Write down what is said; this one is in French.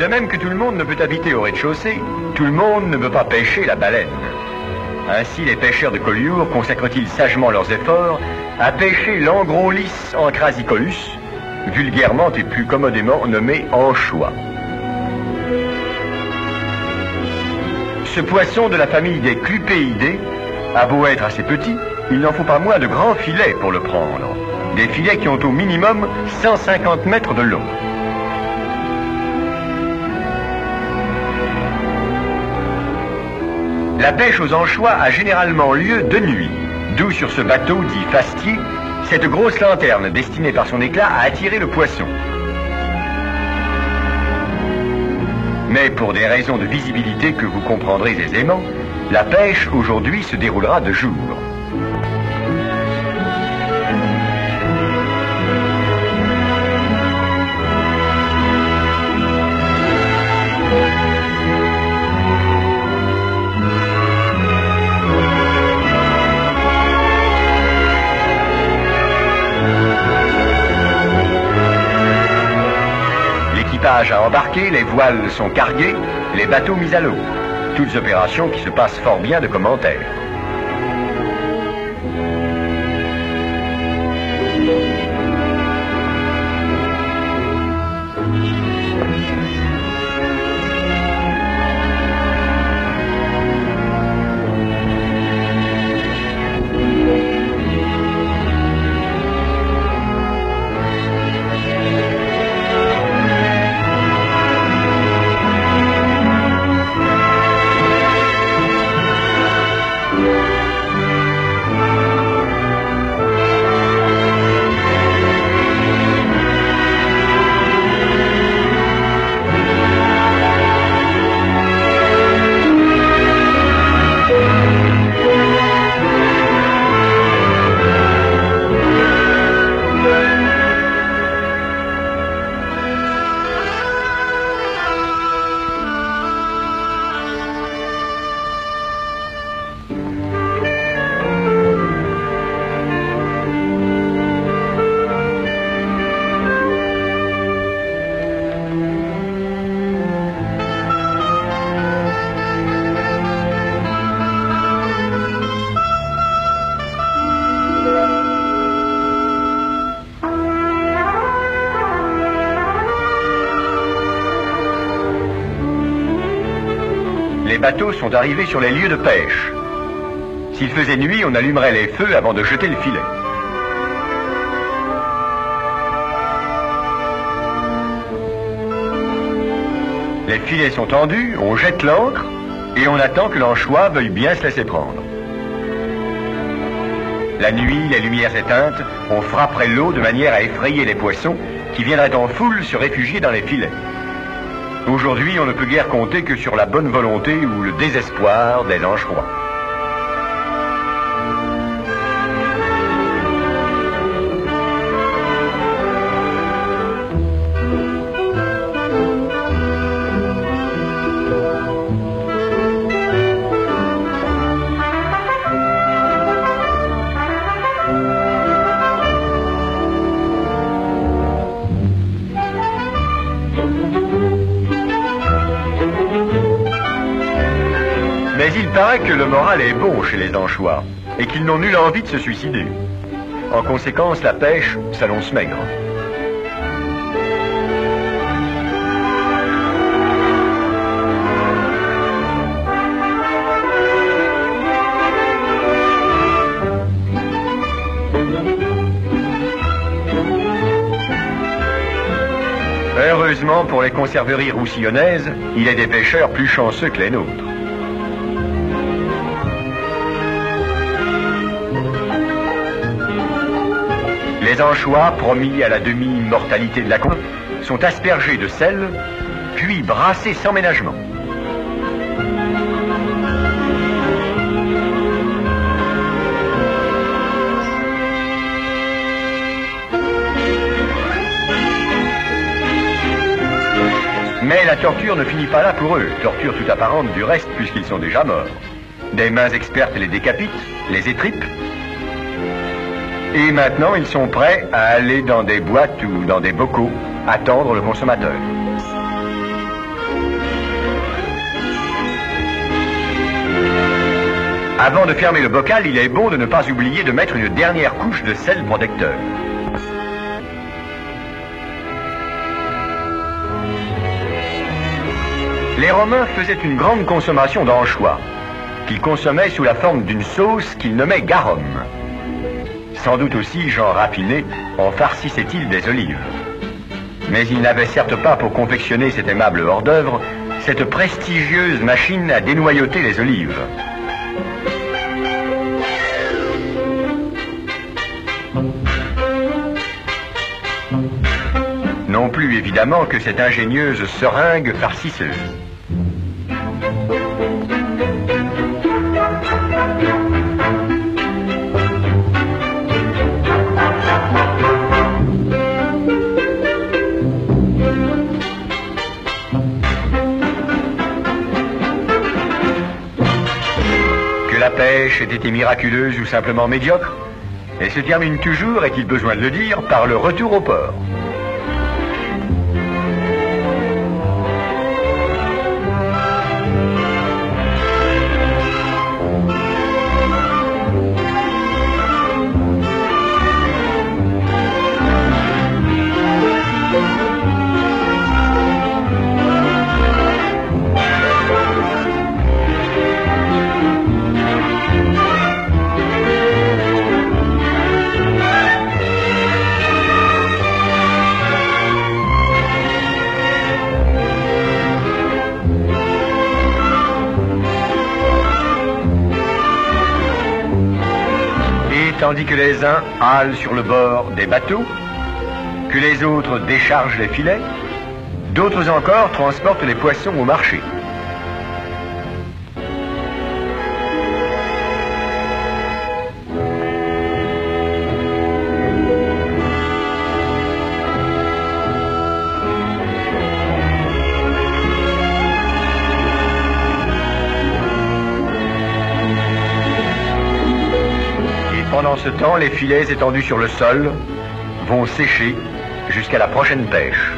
De même que tout le monde ne peut habiter au rez-de-chaussée, tout le monde ne peut pas pêcher la baleine. Ainsi, les pêcheurs de Collioure consacrent-ils sagement leurs efforts à pêcher l'Angrolis encrasicolus, vulgairement et plus commodément nommé anchois. Ce poisson de la famille des clupéidés a beau être assez petit, il n'en faut pas moins de grands filets pour le prendre. Des filets qui ont au minimum 150 mètres de long. La pêche aux anchois a généralement lieu de nuit, d'où sur ce bateau dit fastier, cette grosse lanterne destinée par son éclat à attirer le poisson. Mais pour des raisons de visibilité que vous comprendrez aisément, la pêche aujourd'hui se déroulera de jour. L'équipage a embarqué, les voiles sont carguées, les bateaux mis à l'eau. Toutes opérations qui se passent fort bien de commentaires. Les bateaux sont arrivés sur les lieux de pêche. S'il faisait nuit, on allumerait les feux avant de jeter le filet. Les filets sont tendus, on jette l'ancre et on attend que l'anchois veuille bien se laisser prendre. La nuit, les lumières éteintes, on frapperait l'eau de manière à effrayer les poissons qui viendraient en foule se réfugier dans les filets. Aujourd'hui, on ne peut guère compter que sur la bonne volonté ou le désespoir des anchois. Mais il paraît que le moral est bon chez les anchois et qu'ils n'ont nulle envie de se suicider. En conséquence, la pêche s'annonce maigre. Heureusement pour les conserveries roussillonnaises, il est des pêcheurs plus chanceux que les nôtres. Les anchois, promis à la demi-immortalité de la côte, sont aspergés de sel, puis brassés sans ménagement. Mais la torture ne finit pas là pour eux, torture tout apparente du reste puisqu'ils sont déjà morts. Des mains expertes les décapitent, les étripent, et maintenant ils sont prêts à aller dans des boîtes ou dans des bocaux attendre le consommateur. Avant de fermer le bocal, il est bon de ne pas oublier de mettre une dernière couche de sel protecteur. Les Romains faisaient une grande consommation d'anchois, qu'ils consommaient sous la forme d'une sauce qu'ils nommaient garum. Sans doute aussi, gens raffinés, en farcissaient-ils des olives. Mais ils n'avaient certes pas pour confectionner cet aimable hors-d'œuvre cette prestigieuse machine à dénoyauter les olives. Non plus évidemment que cette ingénieuse seringue farcisseuse. Que la pêche ait été miraculeuse ou simplement médiocre, elle se termine toujours, est-il besoin de le dire, par le retour au port. Tandis que les uns halent sur le bord des bateaux, que les autres déchargent les filets, d'autres encore transportent les poissons au marché. Pendant ce temps, les filets étendus sur le sol vont sécher jusqu'à la prochaine pêche.